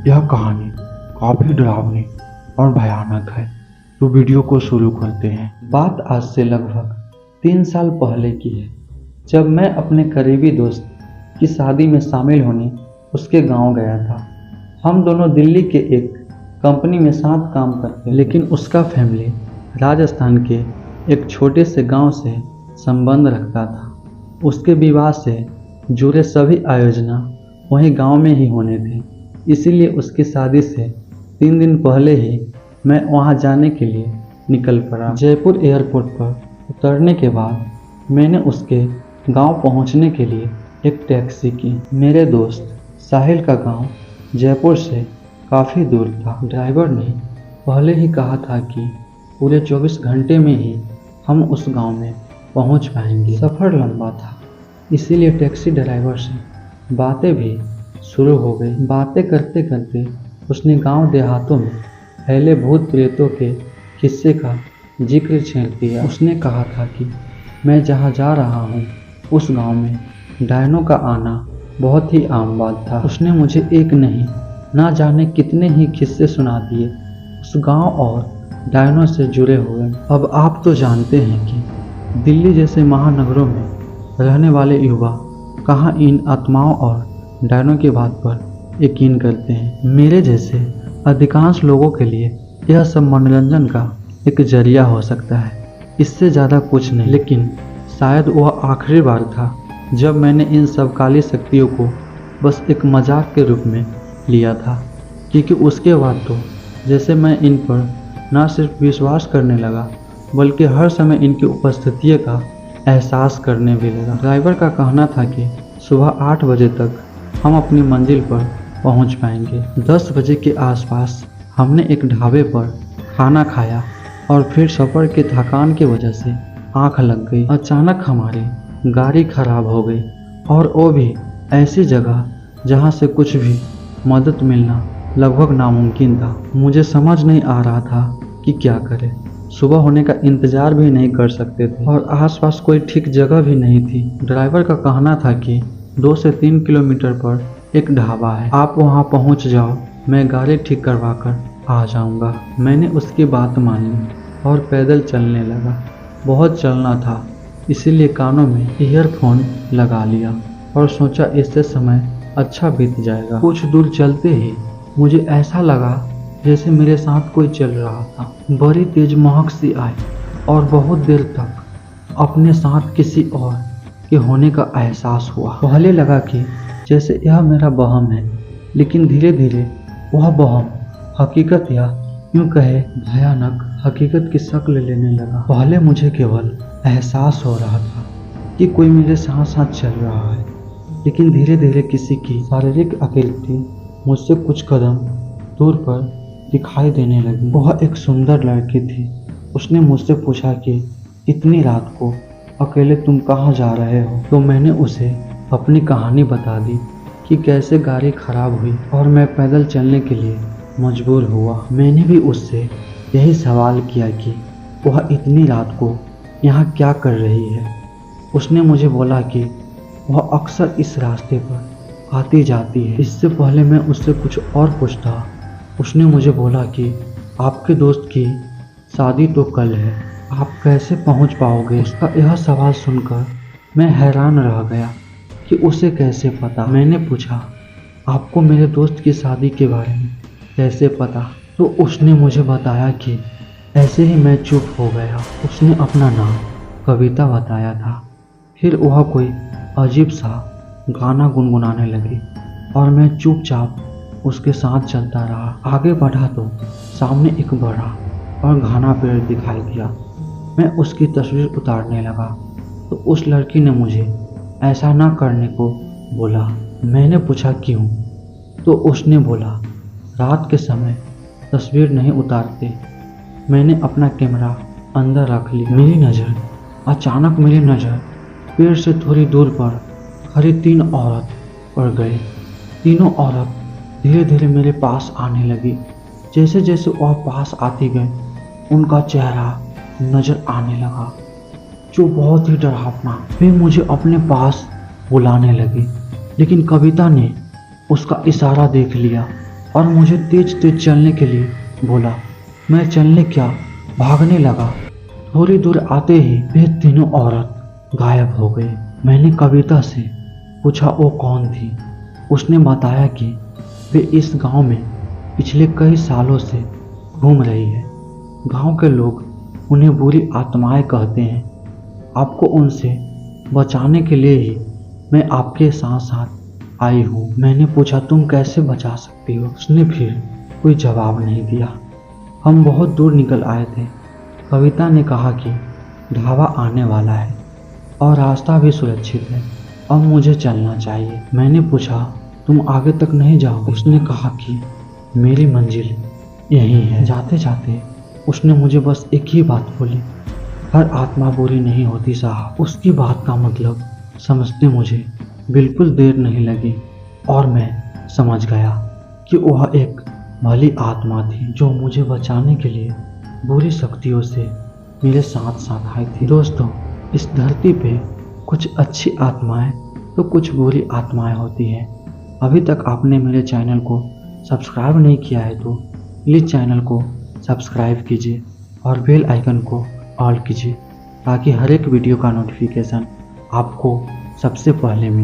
यह कहानी काफ़ी डरावनी और भयानक है, तो वीडियो को शुरू करते हैं। बात आज से लगभग 3 साल पहले की है, जब मैं अपने करीबी दोस्त की शादी में शामिल होने उसके गांव गया था। हम दोनों दिल्ली के एक कंपनी में साथ काम करते, लेकिन उसका फैमिली राजस्थान के एक छोटे से गांव से संबंध रखता था। उसके विवाह से जुड़े सभी आयोजना वहीं गांव में ही होने थे, इसीलिए उसकी शादी से 3 दिन पहले ही मैं वहां जाने के लिए निकल पड़ा। जयपुर एयरपोर्ट पर उतरने के बाद मैंने उसके गांव पहुंचने के लिए एक टैक्सी की। मेरे दोस्त साहिल का गांव जयपुर से काफ़ी दूर था। ड्राइवर ने पहले ही कहा था कि पूरे 24 घंटे में ही हम उस गांव में पहुंच पाएंगे। सफ़र लंबा था, इसीलिए टैक्सी ड्राइवर से बातें भी शुरू हो गई। बातें करते करते उसने गांव देहातों में फैले भूत प्रेतों के किस्से का जिक्र छेड़ दिया। उसने कहा था कि मैं जहां जा रहा हूं उस गांव में डायनों का आना बहुत ही आम बात था। उसने मुझे एक नहीं ना जाने कितने ही किस्से सुना दिए उस गांव और डायनों से जुड़े हुए। अब आप तो जानते हैं कि दिल्ली जैसे महानगरों में रहने वाले युवा कहाँ इन आत्माओं और डायनों की बात पर यकीन करते हैं। मेरे जैसे अधिकांश लोगों के लिए यह सब मनोरंजन का एक जरिया हो सकता है, इससे ज़्यादा कुछ नहीं। लेकिन शायद वह आखिरी बार था जब मैंने इन सब काली शक्तियों को बस एक मजाक के रूप में लिया था, क्योंकि उसके बाद तो जैसे मैं इन पर न सिर्फ विश्वास करने लगा बल्कि हर समय इनकी उपस्थिति का एहसास करने भी लगा। ड्राइवर का कहना था कि सुबह 8 बजे तक हम अपनी मंजिल पर पहुंच पाएंगे। 10 बजे के आसपास हमने एक ढाबे पर खाना खाया और फिर सफ़र के थकान की वजह से आंख लग गई। अचानक हमारी गाड़ी खराब हो गई, और वो भी ऐसी जगह जहां से कुछ भी मदद मिलना लगभग नामुमकिन था। मुझे समझ नहीं आ रहा था कि क्या करें। सुबह होने का इंतज़ार भी नहीं कर सकते थे और आसपास कोई ठीक जगह भी नहीं थी। ड्राइवर का कहना था कि 2 से 3 किलोमीटर पर एक ढाबा है, आप वहां पहुंच जाओ, मैं गाड़ी ठीक करवा कर आ जाऊंगा। मैंने उसकी बात मान ली और पैदल चलने लगा। बहुत चलना था, इसीलिए कानों में ईयरफोन लगा लिया और सोचा इससे समय अच्छा बीत जाएगा। कुछ दूर चलते ही मुझे ऐसा लगा जैसे मेरे साथ कोई चल रहा था। बड़ी तेज महक सी आई और बहुत देर तक अपने साथ किसी और के होने का एहसास हुआ। पहले लगा कि जैसे यह मेरा वहम है, लेकिन धीरे धीरे वह वहम हकीकत या यूं कहे भयानक हकीकत की शक्ल लेने लगा। पहले मुझे केवल एहसास हो रहा था कि कोई मेरे साथ साथ चल रहा है, लेकिन धीरे धीरे किसी की शारीरिक आकृति मुझसे कुछ कदम दूर पर दिखाई देने लगी। वह एक सुंदर लड़की थी। उसने मुझसे पूछा कि इतनी रात को अकेले तुम कहाँ जा रहे हो? तो मैंने उसे अपनी कहानी बता दी कि कैसे गाड़ी खराब हुई और मैं पैदल चलने के लिए मजबूर हुआ। मैंने भी उससे यही सवाल किया कि वह इतनी रात को यहाँ क्या कर रही है। उसने मुझे बोला कि वह अक्सर इस रास्ते पर आती जाती है। इससे पहले मैं उससे कुछ और पूछता, उसने मुझे बोला कि आपके दोस्त की शादी तो कल है, आप कैसे पहुंच पाओगे? उसका यह सवाल सुनकर मैं हैरान रह गया कि उसे कैसे पता। मैंने पूछा, आपको मेरे दोस्त की शादी के बारे में कैसे पता? तो उसने मुझे बताया कि ऐसे ही मैं चुप हो गया। उसने अपना नाम कविता बताया था। फिर वह कोई अजीब सा गाना गुनगुनाने लगी और मैं चुपचाप उसके साथ चलता रहा। आगे बढ़ा तो सामने एक बड़ा और घना पेड़ दिखाई दिया। मैं उसकी तस्वीर उतारने लगा तो उस लड़की ने मुझे ऐसा ना करने को बोला। मैंने पूछा क्यों? तो उसने बोला, रात के समय तस्वीर नहीं उतारते। मैंने अपना कैमरा अंदर रख लिया। मेरी नज़र पेड़ से थोड़ी दूर पर खड़ी 3 औरत पर गई। तीनों औरत धीरे धीरे मेरे पास आने लगी। जैसे जैसे वह पास आती गई, उनका चेहरा नजर आने लगा जो बहुत ही डरावना। वे मुझे अपने पास बुलाने लगी, लेकिन कविता ने उसका इशारा देख लिया और मुझे तेज तेज चलने के लिए बोला। मैं चलने क्या, भागने लगा। थोड़ी दूर आते ही वे तीनों औरत गायब हो गई। मैंने कविता से पूछा वो कौन थी। उसने बताया कि वे इस गांव में पिछले कई सालों से घूम रही है। गांव के लोग उन्हें बुरी आत्माएं कहते हैं। आपको उनसे बचाने के लिए ही मैं आपके साथ साथ आई हूँ। मैंने पूछा तुम कैसे बचा सकती हो। उसने फिर कोई जवाब नहीं दिया। हम बहुत दूर निकल आए थे। कविता ने कहा कि ढाबा आने वाला है और रास्ता भी सुरक्षित है, अब मुझे चलना चाहिए। मैंने पूछा तुम आगे तक नहीं जाओगे। उसने कहा कि मेरी मंजिल यही है। जाते जाते उसने मुझे बस एक ही बात बोली, हर आत्मा बुरी नहीं होती साहब। उसकी बात का मतलब समझते मुझे बिल्कुल देर नहीं लगी और मैं समझ गया कि वह एक भली आत्मा थी जो मुझे बचाने के लिए बुरी शक्तियों से मेरे साथ साथ आई थी। दोस्तों, इस धरती पे कुछ अच्छी आत्माएं तो कुछ बुरी आत्माएं होती हैं। अभी तक आपने मेरे चैनल को सब्सक्राइब नहीं किया है तो प्लीज़ चैनल को सब्सक्राइब कीजिए और बेल आइकन को ऑल कीजिए ताकि हर एक वीडियो का नोटिफिकेशन आपको सबसे पहले मिले।